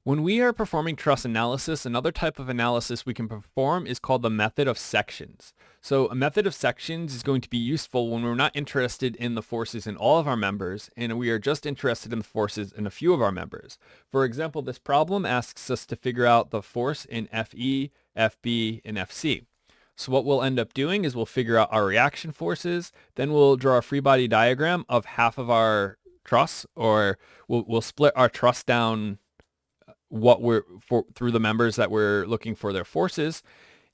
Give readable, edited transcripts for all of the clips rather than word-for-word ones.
When we are performing truss analysis, another type of analysis we can perform is called the method of sections. So a method of sections is going to be useful when we're not interested in the forces in all of our members, and we are just interested in the forces in a few of our members. For example, this problem asks us to figure out the force in FE, FB, and FC. So what we'll end up doing is we'll figure out our reaction forces, then we'll draw a free body diagram of half of our truss, or we'll split our truss down through the members that we're looking for their forces,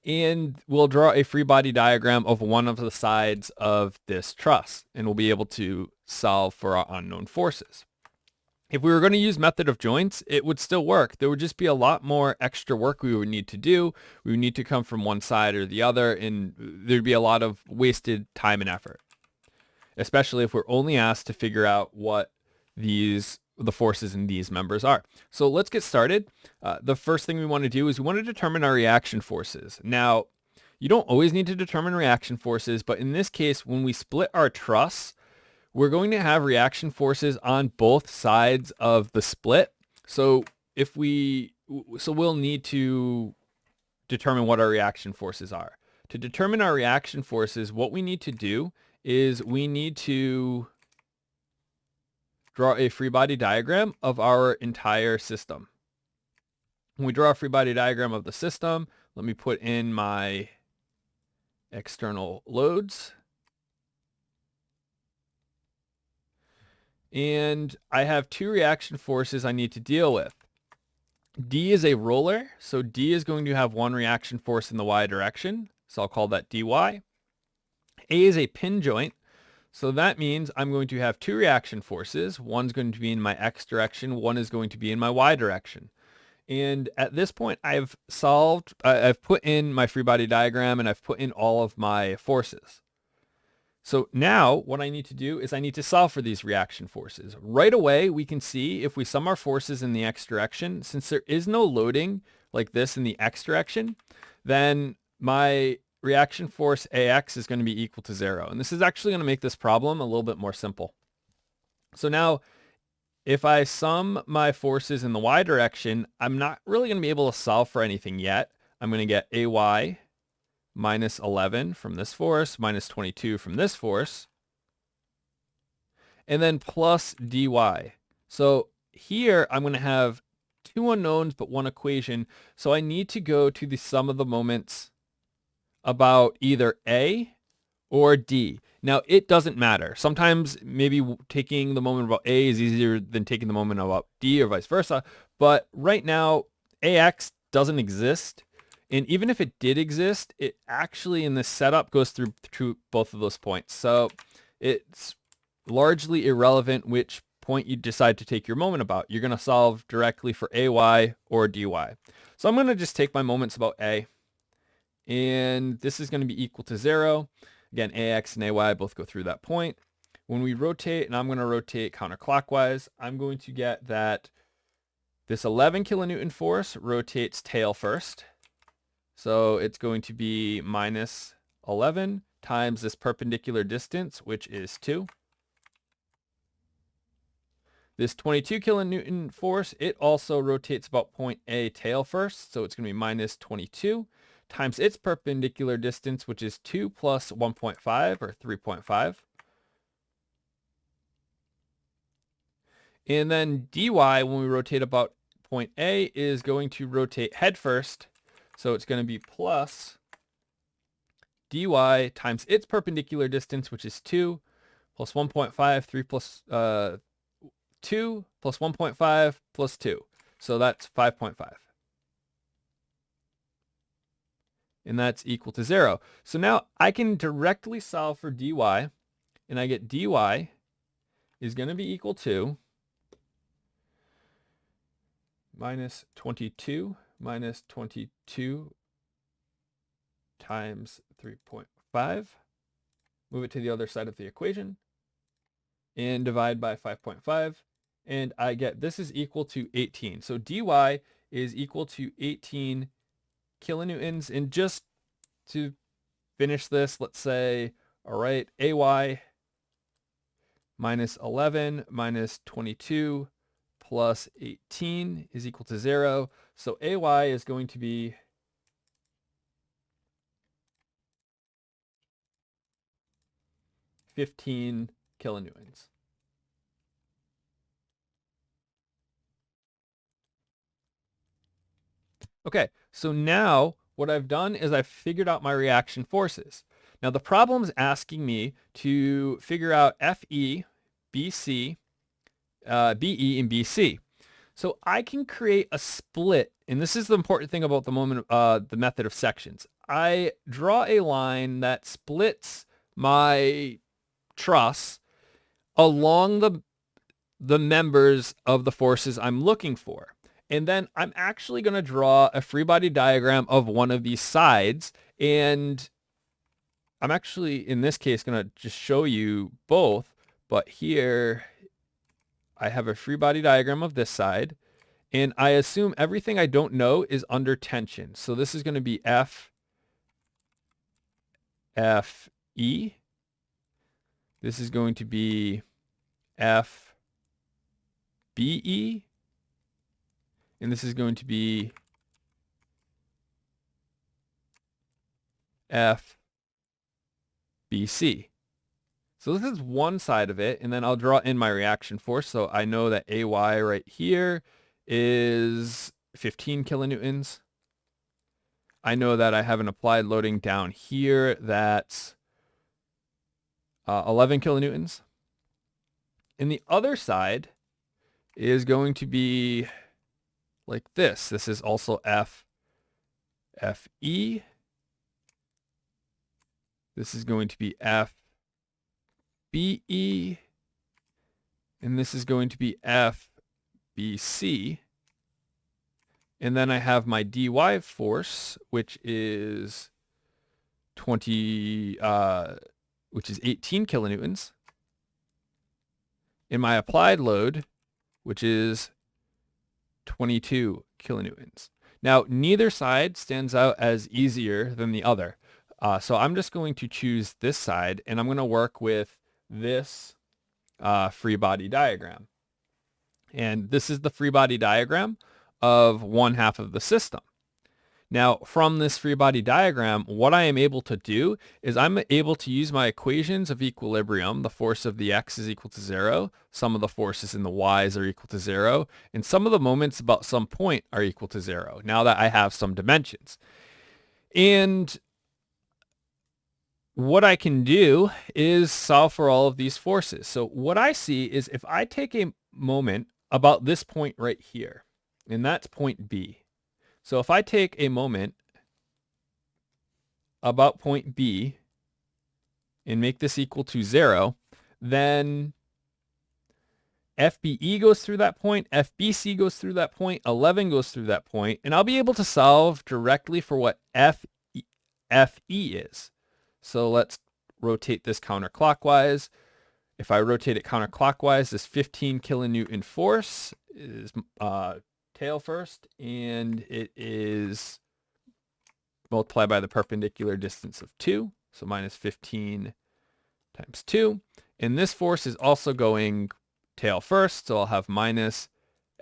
and we'll draw a free body diagram of one of the sides of this truss, and we'll be able to solve for our unknown forces. If we were going to use method of joints, it would still work. There would just be a lot more extra work we would need to do. We would need to come from one side or the other, and there'd be a lot of wasted time and effort, especially if we're only asked to figure out what the forces in these members are. So let's get started. The first thing we want to do is we want to determine our reaction forces. Now, you don't always need to determine reaction forces, but in this case, when we split our truss, we're going to have reaction forces on both sides of the split. So we'll need to determine what our reaction forces are. To determine our reaction forces, what we need to do is we need to draw a free body diagram of our entire system. When we draw a free body diagram of the system, let me put in my external loads. And I have two reaction forces I need to deal with. D is a roller, so D is going to have one reaction force in the y direction, so I'll call that dy. A is a pin joint, so that means I'm going to have two reaction forces. One's going to be in my x direction, one is going to be in my y direction. And at this point, I've put in my free body diagram and I've put in all of my forces. So now what I need to do is I need to solve for these reaction forces. Right away, we can see if we sum our forces in the x direction, since there is no loading like this in the x direction, then my reaction force AX is going to be equal to 0. And this is actually going to make this problem a little bit more simple. So now, if I sum my forces in the y direction, I'm not really going to be able to solve for anything yet. I'm going to get AY minus 11 from this force, minus 22 from this force, and then plus dy. So here I'm going to have two unknowns but one equation. So I need to go to the sum of the moments about either A or D. Now, it doesn't matter. Sometimes maybe taking the moment about A is easier than taking the moment about D or vice versa. But right now, AX doesn't exist. And even if it did exist, it actually in this setup goes through both of those points. So it's largely irrelevant which point you decide to take your moment about. You're going to solve directly for AY or DY. So I'm going to just take my moments about A. And this is going to be equal to 0. Again, AX and AY both go through that point. When we rotate, and I'm going to rotate counterclockwise, I'm going to get that this 11 kilonewton force rotates tail first. So it's going to be minus 11 times this perpendicular distance, which is 2. This 22 kilonewton force, it also rotates about point A tail first. So it's going to be minus 22 times its perpendicular distance, which is 2 plus 1.5 or 3.5. And then dy, when we rotate about point A, is going to rotate head first. So it's going to be plus dy times its perpendicular distance, which is 2, plus 1.5, 3 plus 2, plus 1.5, plus 2. So that's 5.5. And that's equal to 0. So now I can directly solve for dy, and I get dy is going to be equal to minus 22 minus 22 times 3.5. Move it to the other side of the equation and divide by 5.5. And I get this is equal to 18. So dy is equal to 18 kilonewtons. And just to finish this, let's say, all right, AY minus 11 minus 22 plus 18 is equal to 0. So AY is going to be 15 kilonewtons. Okay, so now what I've done is I've figured out my reaction forces. Now the problem is asking me to figure out FE, BC, BE, and BC. So I can create a split, and this is the important thing about the method of sections. I draw a line that splits my truss along the members of the forces I'm looking for. And then I'm actually going to draw a free body diagram of one of these sides. And I'm actually, in this case, going to just show you both. But here I have a free body diagram of this side. And I assume everything I don't know is under tension. So this is going to be FE. This is going to be FBE. And this is going to be FBC. So this is one side of it, and then I'll draw in my reaction force. So I know that AY right here is 15 kilonewtons. I know that I have an applied loading down here that's 11 kilonewtons. And the other side is going to be like this. This is also FE. This is going to be FBE. And this is going to be FBC. And then I have my dy force, which is 18 kilonewtons. And my applied load, which is 22 kilonewtons. Now, neither side stands out as easier than the other. So I'm just going to choose this side, and I'm going to work with this free body diagram. And this is the free body diagram of one half of the system. Now, from this free body diagram, what I am able to do is I'm able to use my equations of equilibrium. The force of the x is equal to 0. Some of the forces in the y's are equal to 0. And some of the moments about some point are equal to 0, now that I have some dimensions. And what I can do is solve for all of these forces. So what I see is if I take a moment about this point right here, and that's point B. So if I take a moment about point B and make this equal to 0, then FBE goes through that point, FBC goes through that point, 11 goes through that point, and I'll be able to solve directly for what FE is. So let's rotate this counterclockwise. If I rotate it counterclockwise, this 15 kilonewton force is tail first, and it is multiplied by the perpendicular distance of 2, so minus 15 times 2. And this force is also going tail first, so I'll have minus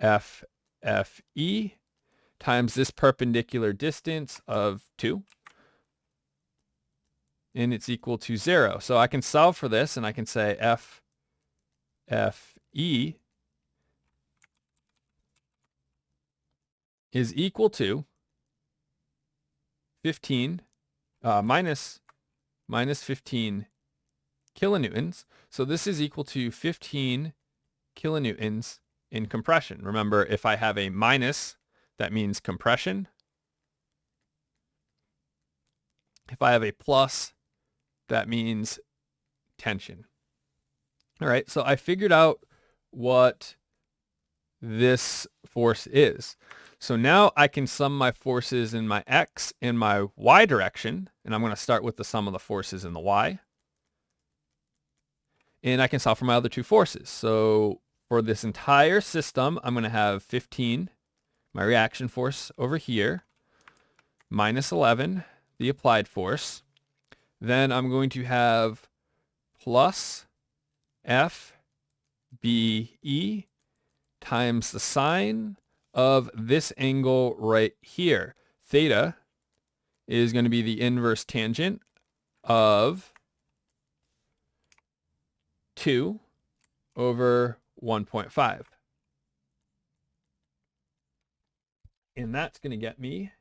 FFE times this perpendicular distance of 2. And it's equal to 0. So I can solve for this, and I can say FFE is equal to 15 minus 15 kilonewtons. So this is equal to 15 kilonewtons in compression. Remember, if I have a minus, that means compression. If I have a plus, that means tension. All right, so I figured out what this force is. So now I can sum my forces in my x and my y direction, and I'm going to start with the sum of the forces in the y. And I can solve for my other two forces. So for this entire system, I'm going to have 15, my reaction force over here, minus 11, the applied force. Then I'm going to have plus FBE times the sine of this angle right here. Theta is going to be the inverse tangent of 2 over 1.5. And that's going to get me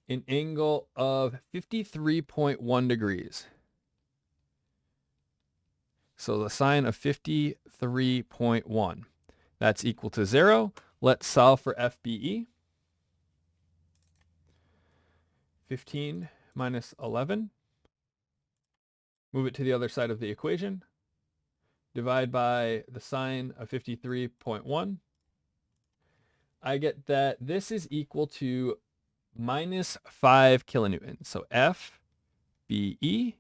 an angle of 53.1 degrees. So the sine of 53.1. That's equal to 0. Let's solve for FBE. 15 minus 11. Move it to the other side of the equation. Divide by the sine of 53.1. I get that this is equal to minus 5 kilonewtons. So FBE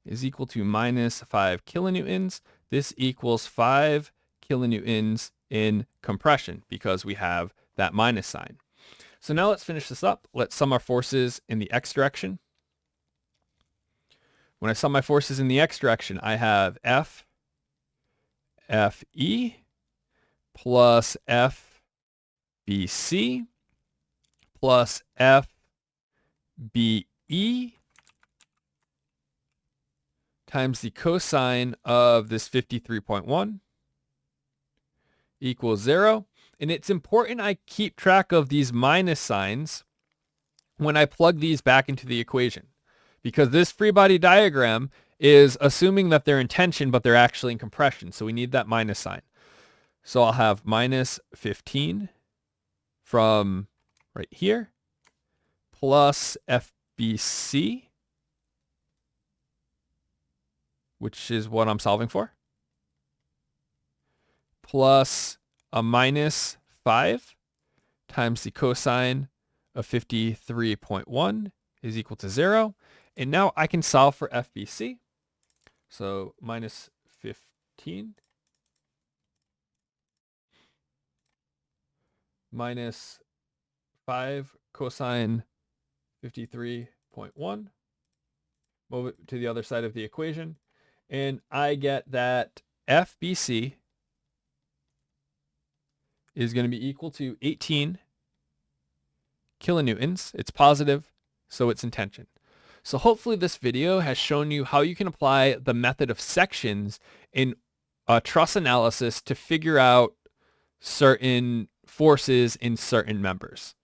is equal to minus 5 kilonewtons. This equals 5 kilonewtons in compression because we have that minus sign. So now let's finish this up. Let's sum our forces in the x direction. When I sum my forces in the x direction, I have FE plus FBC plus FBE times the cosine of this 53.1 equals 0. And it's important I keep track of these minus signs when I plug these back into the equation, because this free body diagram is assuming that they're in tension, but they're actually in compression. So we need that minus sign. So I'll have minus 15 from right here plus FBC, which is what I'm solving for, plus a minus 5 times the cosine of 53.1 is equal to 0. And now I can solve for FBC. So minus 15 minus 5 cosine 53.1. Move it to the other side of the equation. And I get that FBC is going to be equal to 18 kilonewtons. It's positive, so it's in tension. So hopefully this video has shown you how you can apply the method of sections in truss analysis to figure out certain forces in certain members.